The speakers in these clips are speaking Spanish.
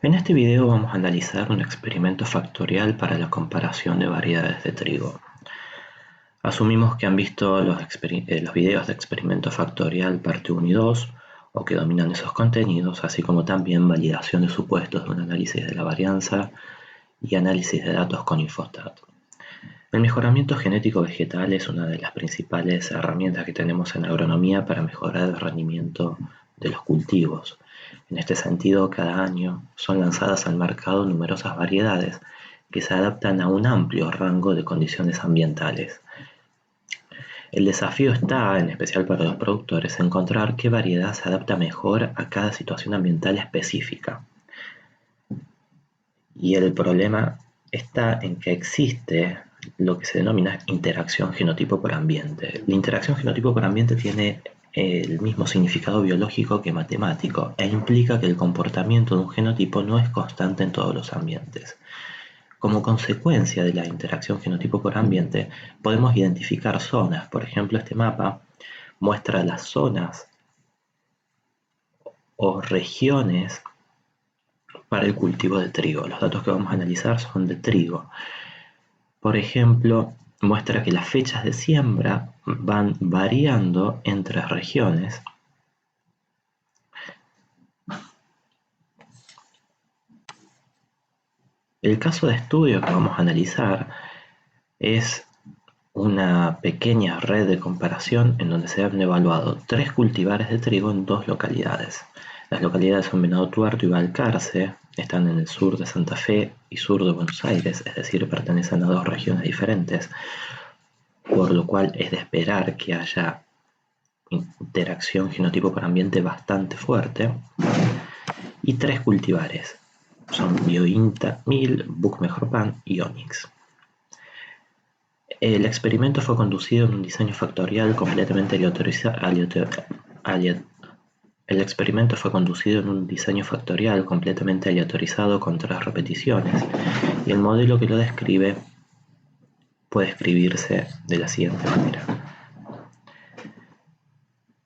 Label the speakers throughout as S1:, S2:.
S1: En este video vamos a analizar un experimento factorial para la comparación de variedades de trigo. Asumimos que han visto los videos de experimento factorial parte 1 y 2 o que dominan esos contenidos, así como también validación de supuestos de un análisis de la varianza y análisis de datos con Infostat. El mejoramiento genético vegetal es una de las principales herramientas que tenemos en agronomía para mejorar el rendimiento de los cultivos. En este sentido, cada año son lanzadas al mercado numerosas variedades que se adaptan a un amplio rango de condiciones ambientales. El desafío está, en especial para los productores, encontrar qué variedad se adapta mejor a cada situación ambiental específica. Y el problema está en que existe lo que se denomina interacción genotipo por ambiente. La interacción genotipo por ambiente tiene el mismo significado biológico que matemático e implica que el comportamiento de un genotipo no es constante en todos los ambientes. Como consecuencia de la interacción genotipo por ambiente, podemos identificar zonas. Por ejemplo, este mapa muestra las zonas o regiones para el cultivo de trigo. Los datos que vamos a analizar son de trigo. Por ejemplo, muestra que las fechas de siembra van variando entre regiones. El caso de estudio que vamos a analizar es una pequeña red de comparación en donde se han evaluado 3 cultivares de trigo en 2 localidades. Las localidades son Venado Tuerto y Balcarce, están en el sur de Santa Fe y sur de Buenos Aires, es decir, pertenecen a 2 regiones diferentes, por lo cual es de esperar que haya interacción genotipo por ambiente bastante fuerte. Y 3 cultivares, son Biointa 1000, Buckmejorpan y Onyx. El experimento fue conducido en un diseño factorial completamente aleatorizado con 3 repeticiones, y el modelo que lo describe puede escribirse de la siguiente manera.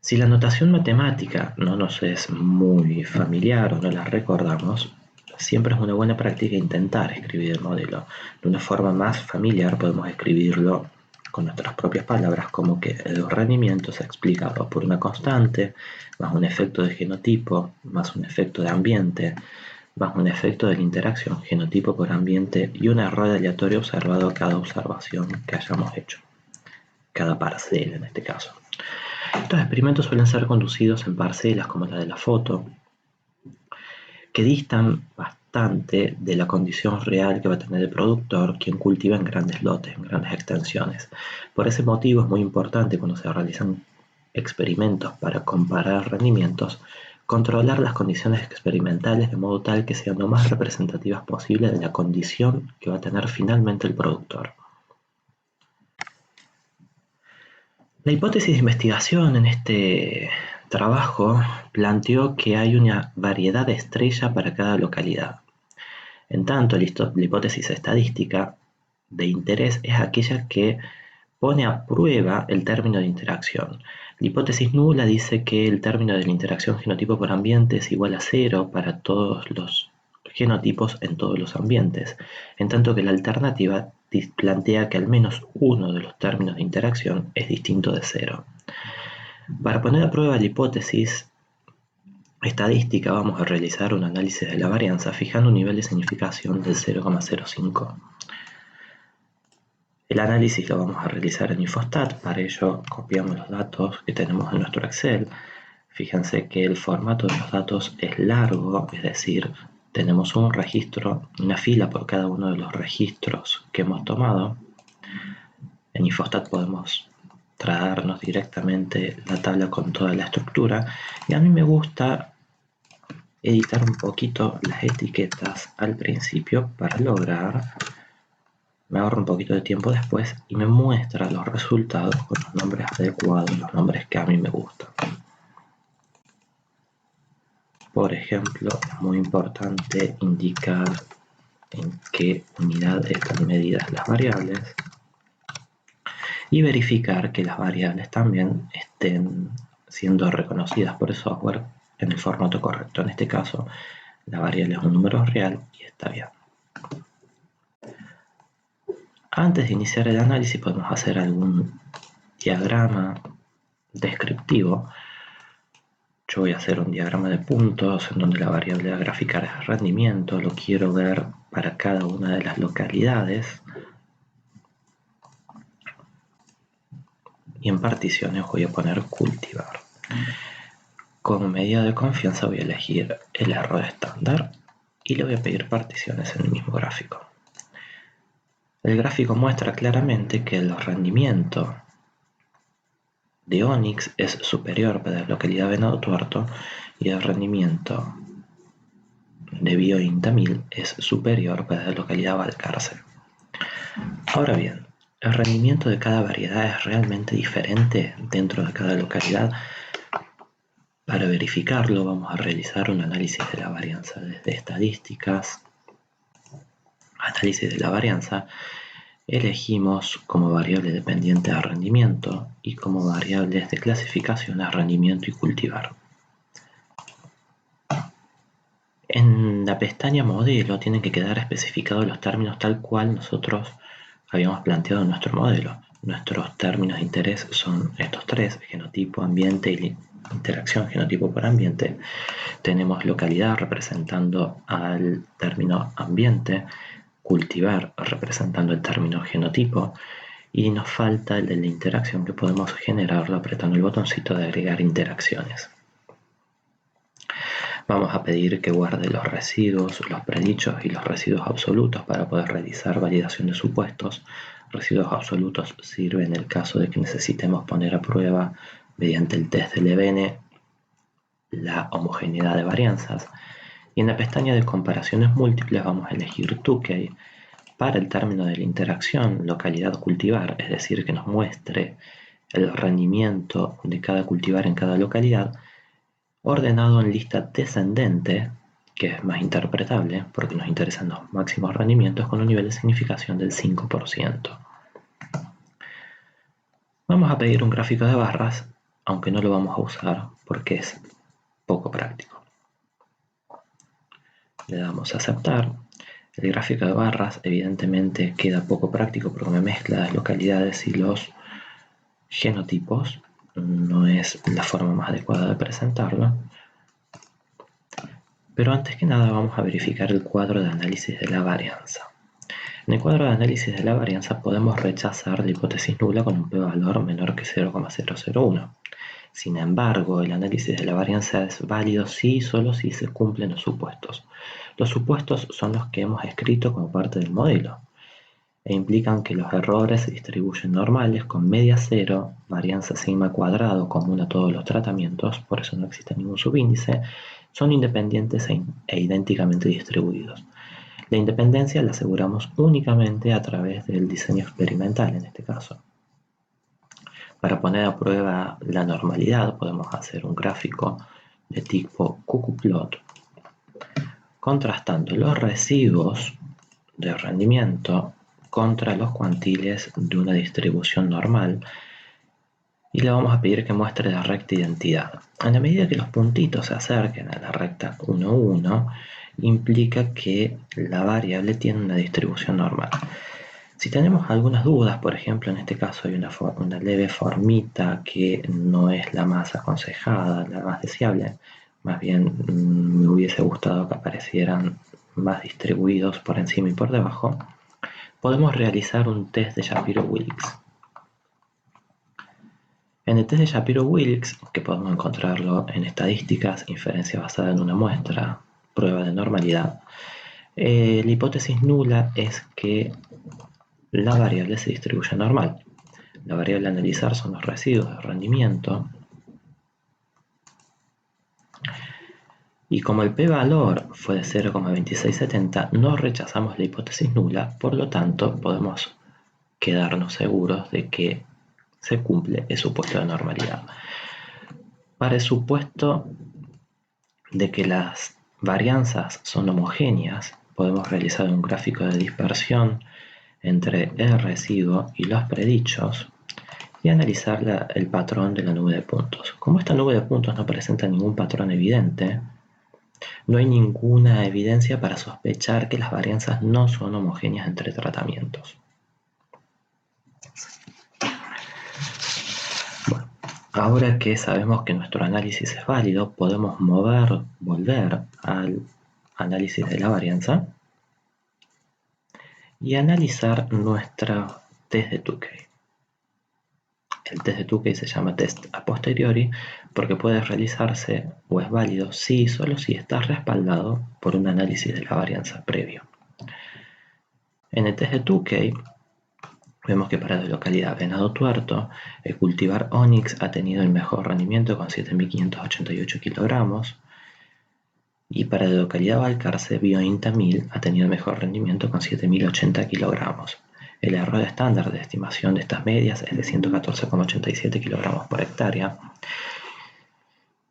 S1: Si la notación matemática no nos es muy familiar o no la recordamos, siempre es una buena práctica intentar escribir el modelo. De una forma más familiar podemos escribirlo con nuestras propias palabras, como que el rendimiento se explica por una constante, más un efecto de genotipo, más un efecto de ambiente, más un efecto de la interacción genotipo por ambiente y un error aleatorio observado a cada observación que hayamos hecho, cada parcela en este caso. Estos experimentos suelen ser conducidos en parcelas como la de la foto, que distan bastante de la condición real que va a tener el productor, quien cultiva en grandes lotes, en grandes extensiones. Por ese motivo es muy importante, cuando se realizan experimentos para comparar rendimientos, controlar las condiciones experimentales de modo tal que sean lo más representativas posible de la condición que va a tener finalmente el productor. La hipótesis de investigación en este trabajo planteó que hay una variedad de estrella para cada localidad. En tanto, la hipótesis estadística de interés es aquella que pone a prueba el término de interacción. La hipótesis nula dice que el término de la interacción genotipo por ambiente es igual a 0 para todos los genotipos en todos los ambientes, en tanto que la alternativa plantea que al menos uno de los términos de interacción es distinto de 0. Para poner a prueba la hipótesis estadística vamos a realizar un análisis de la varianza fijando un nivel de significación del 0,05. El análisis lo vamos a realizar en Infostat. Para ello copiamos los datos que tenemos en nuestro Excel. Fíjense que el formato de los datos es largo, es decir, tenemos un registro, una fila por cada uno de los registros que hemos tomado. En Infostat podemos traernos directamente la tabla con toda la estructura, y a mí me gusta editar un poquito las etiquetas al principio para lograr, me ahorro un poquito de tiempo después y me muestra los resultados con los nombres adecuados, los nombres que a mí me gustan. Por ejemplo, es muy importante indicar en qué unidad están medidas las variables y verificar que las variables también estén siendo reconocidas por el software en el formato correcto. En este caso, La variable es un número real y está bien. Antes de iniciar el análisis podemos hacer algún diagrama descriptivo. Yo voy a hacer un diagrama de puntos en donde la variable a graficar es rendimiento. Lo quiero ver para cada una de las localidades. Y en particiones voy a poner cultivar. Como medida de confianza voy a elegir el error estándar y le voy a pedir particiones en el mismo gráfico. El gráfico muestra claramente que el rendimiento de Onix es superior para la localidad Venado Tuerto y el rendimiento de BioInta1000 es superior para la localidad Balcarce. Ahora bien, ¿el rendimiento de cada variedad es realmente diferente dentro de cada localidad? Para verificarlo vamos a realizar un análisis de la varianza desde estadísticas, análisis de la varianza. Elegimos como variable dependiente a rendimiento y como variables de clasificación a rendimiento y cultivar. En la pestaña modelo tienen que quedar especificados los términos tal cual nosotros habíamos planteado en nuestro modelo. Nuestros términos de interés son estos tres: genotipo, ambiente y interacción genotipo por ambiente. Tenemos localidad representando al término ambiente, cultivar representando el término genotipo, y nos falta el de la interacción, que podemos generarlo apretando el botoncito de agregar interacciones. Vamos a pedir que guarde los residuos, los predichos y los residuos absolutos para poder realizar validación de supuestos. Residuos absolutos sirven en el caso de que necesitemos poner a prueba mediante el test del EBN la homogeneidad de varianzas. Y en la pestaña de comparaciones múltiples vamos a elegir Tukey para el término de la interacción, localidad cultivar, es decir, que nos muestre el rendimiento de cada cultivar en cada localidad, ordenado en lista descendente, que es más interpretable porque nos interesan los máximos rendimientos con un nivel de significación del 5%. Vamos a pedir un gráfico de barras, aunque no lo vamos a usar porque es poco práctico. Le damos a aceptar. El gráfico de barras evidentemente queda poco práctico porque me mezcla las localidades y los genotipos. No es la forma más adecuada de presentarlo. Pero antes que nada vamos a verificar el cuadro de análisis de la varianza. En el cuadro de análisis de la varianza podemos rechazar la hipótesis nula con un p-valor menor que 0,001. Sin embargo, el análisis de la varianza es válido si y solo si se cumplen los supuestos. Los supuestos son los que hemos escrito como parte del modelo e implican que los errores se distribuyen normales con media cero, varianza sigma cuadrado común a todos los tratamientos, por eso no existe ningún subíndice, son independientes e idénticamente distribuidos. La independencia la aseguramos únicamente a través del diseño experimental en este caso. Para poner a prueba la normalidad podemos hacer un gráfico de tipo qqplot contrastando los residuos de rendimiento contra los cuantiles de una distribución normal, y le vamos a pedir que muestre la recta identidad. A la medida que los puntitos se acerquen a la recta 1, 1, implica que la variable tiene una distribución normal. Si tenemos algunas dudas, por ejemplo en este caso hay una leve formita que no es la más aconsejada, la más deseable, más bien me hubiese gustado que aparecieran más distribuidos por encima y por debajo, podemos realizar un test de Shapiro-Wilks. En el test de Shapiro-Wilks, que podemos encontrarlo en estadísticas, inferencia basada en una muestra, prueba de normalidad, la hipótesis nula es que la variable se distribuye normal. La variable a analizar son los residuos de rendimiento. Y como el p-valor fue de 0,2670, no rechazamos la hipótesis nula, por lo tanto podemos quedarnos seguros de que se cumple el supuesto de normalidad. Para el supuesto de que las varianzas son homogéneas, podemos realizar un gráfico de dispersión entre el residuo y los predichos y analizar el patrón de la nube de puntos. Como esta nube de puntos no presenta ningún patrón evidente, No hay ninguna evidencia para sospechar que las varianzas no son homogéneas entre tratamientos. Bueno, ahora que sabemos que nuestro análisis es válido, podemos volver al análisis de la varianza y analizar nuestro test de Tukey. El test de Tukey se llama test a posteriori porque puede realizarse o es válido si y solo si está respaldado por un análisis de la varianza previo. En el test de Tukey vemos que para la localidad Venado Tuerto, el cultivar Onyx ha tenido el mejor rendimiento con 7.588 kilogramos y para la localidad Balcarce, Biointa 1000 ha tenido el mejor rendimiento con 7.080 kilogramos. El error estándar de estimación de estas medias es de 114,87 kilogramos por hectárea.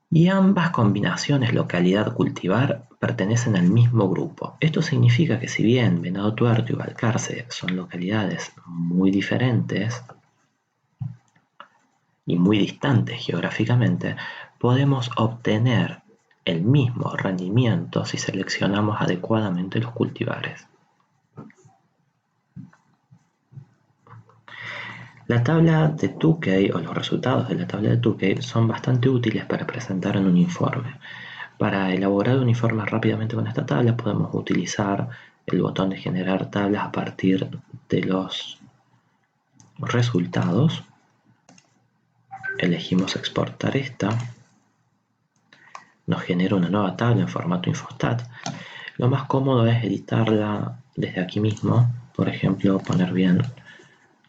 S1: Y ambas combinaciones localidad-cultivar pertenecen al mismo grupo. Esto significa que si bien Venado Tuerto y Balcarce son localidades muy diferentes y muy distantes geográficamente, podemos obtener el mismo rendimiento si seleccionamos adecuadamente los cultivares. La tabla de Tukey o los resultados de la tabla de Tukey son bastante útiles para presentar en un informe. Para elaborar un informe rápidamente con esta tabla podemos utilizar el botón de generar tablas a partir de los resultados. Elegimos exportar esta. Nos genera una nueva tabla en formato Infostat. Lo más cómodo es editarla desde aquí mismo. Por ejemplo, poner bien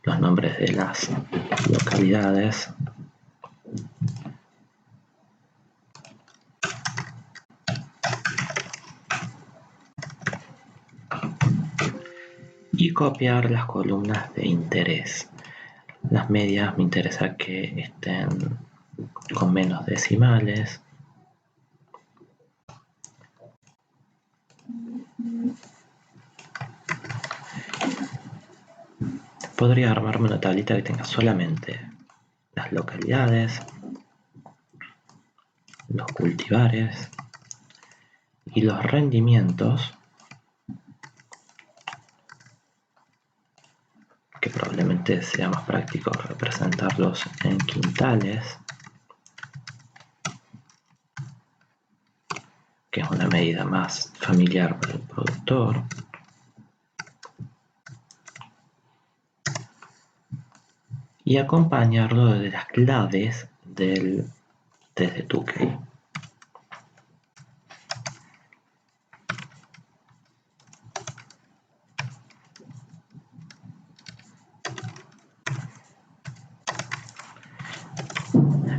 S1: los nombres de las localidades. Y copiar las columnas de interés. Las medias me interesa que estén con menos decimales. Podría armarme una tablita que tenga solamente las localidades, los cultivares y los rendimientos, que probablemente sea más práctico representarlos en quintales, que es una medida más familiar para el productor. Y acompañarlo de las claves del test de Tukey.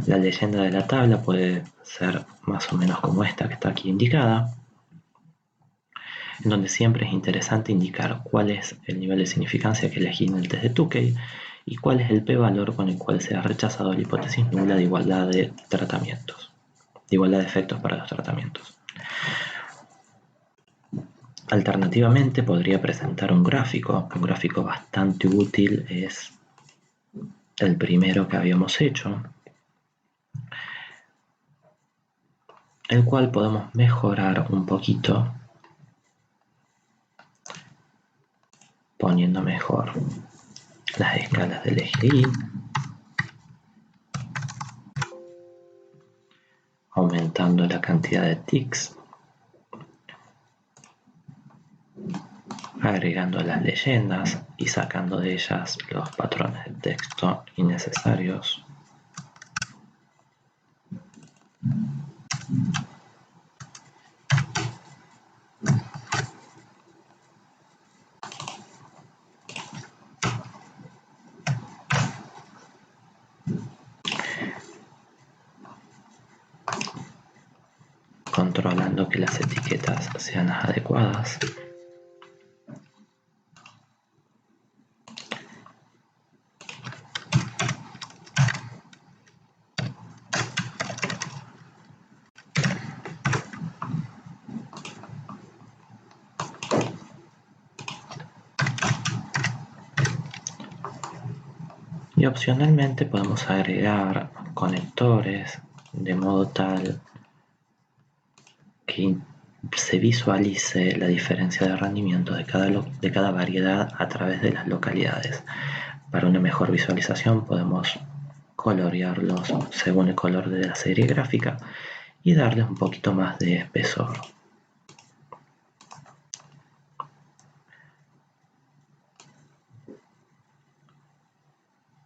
S1: La leyenda de la tabla puede ser más o menos como esta que está aquí indicada, en donde siempre es interesante indicar cuál es el nivel de significancia que elegí en el test de Tukey y cuál es el p-valor con el cual se ha rechazado la hipótesis nula de igualdad de tratamientos, de igualdad de efectos para los tratamientos. Alternativamente podría presentar un gráfico bastante útil es el primero que habíamos hecho, el cual podemos mejorar un poquito poniendo mejor las escalas del eje Y, aumentando la cantidad de tics, agregando las leyendas y sacando de ellas los patrones de texto innecesarios. Controlando que las etiquetas sean adecuadas. Y opcionalmente podemos agregar conectores de modo tal que se visualice la diferencia de rendimiento de cada variedad a través de las localidades. Para una mejor visualización podemos colorearlos según el color de la serie gráfica y darles un poquito más de espesor.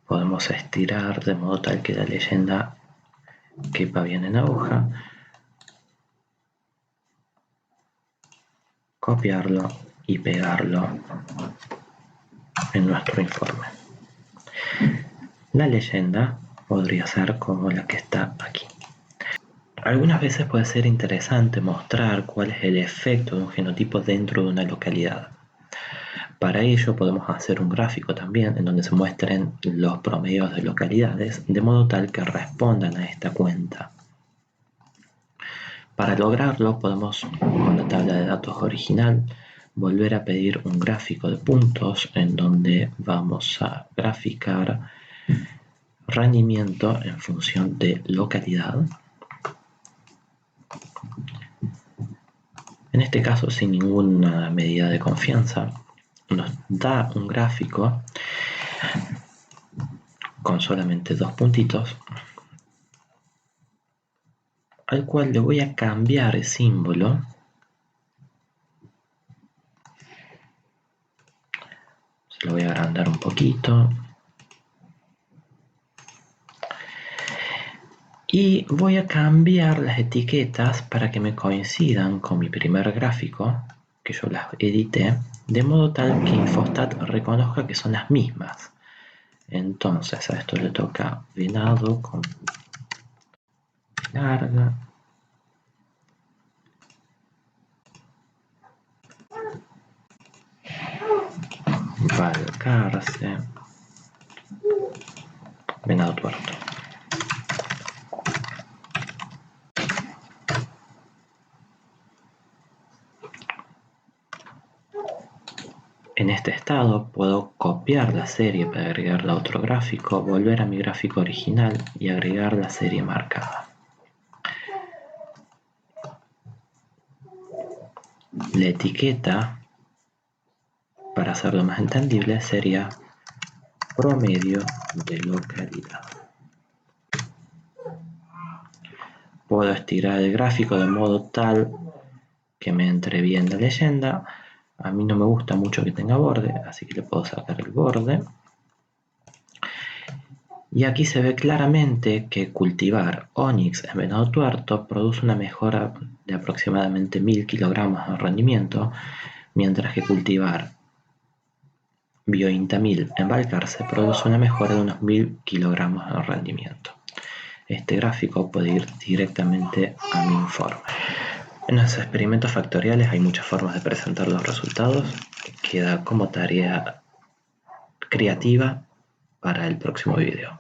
S1: Podemos estirar de modo tal que la leyenda quepa bien en la hoja, copiarlo y pegarlo en nuestro informe. La leyenda podría ser como la que está aquí. Algunas veces puede ser interesante mostrar cuál es el efecto de un genotipo dentro de una localidad. Para ello podemos hacer un gráfico también en donde se muestren los promedios de localidades de modo tal que respondan a esta cuenta. Para lograrlo podemos, con la tabla de datos original, volver a pedir un gráfico de puntos en donde vamos a graficar rendimiento en función de localidad. En este caso, sin ninguna medida de confianza, nos da un gráfico con solamente 2 puntitos, al cual le voy a cambiar el símbolo se lo voy a agrandar un poquito y voy a cambiar las etiquetas para que me coincidan con mi primer gráfico, que yo las edité, de modo tal que Infostat reconozca que son las mismas. Entonces a esto le toca venado con larga, Balcarce, venado tuerto. En este estado puedo copiar la serie para agregarla a otro gráfico, volver a mi gráfico original y agregar la serie marcada. La etiqueta, para hacerlo más entendible, sería promedio de localidad. Puedo estirar el gráfico de modo tal que me entre bien la leyenda. A mí no me gusta mucho que tenga borde, así que le puedo sacar el borde. Y aquí se ve claramente que cultivar Onix en venado tuerto produce una mejora de aproximadamente 1000 kilogramos de rendimiento, mientras que cultivar Biointamil en Balcarce produce una mejora de unos 1000 kilogramos de rendimiento. Este gráfico puede ir directamente a mi informe. En los experimentos factoriales hay muchas formas de presentar los resultados. Queda como tarea creativa para el próximo video.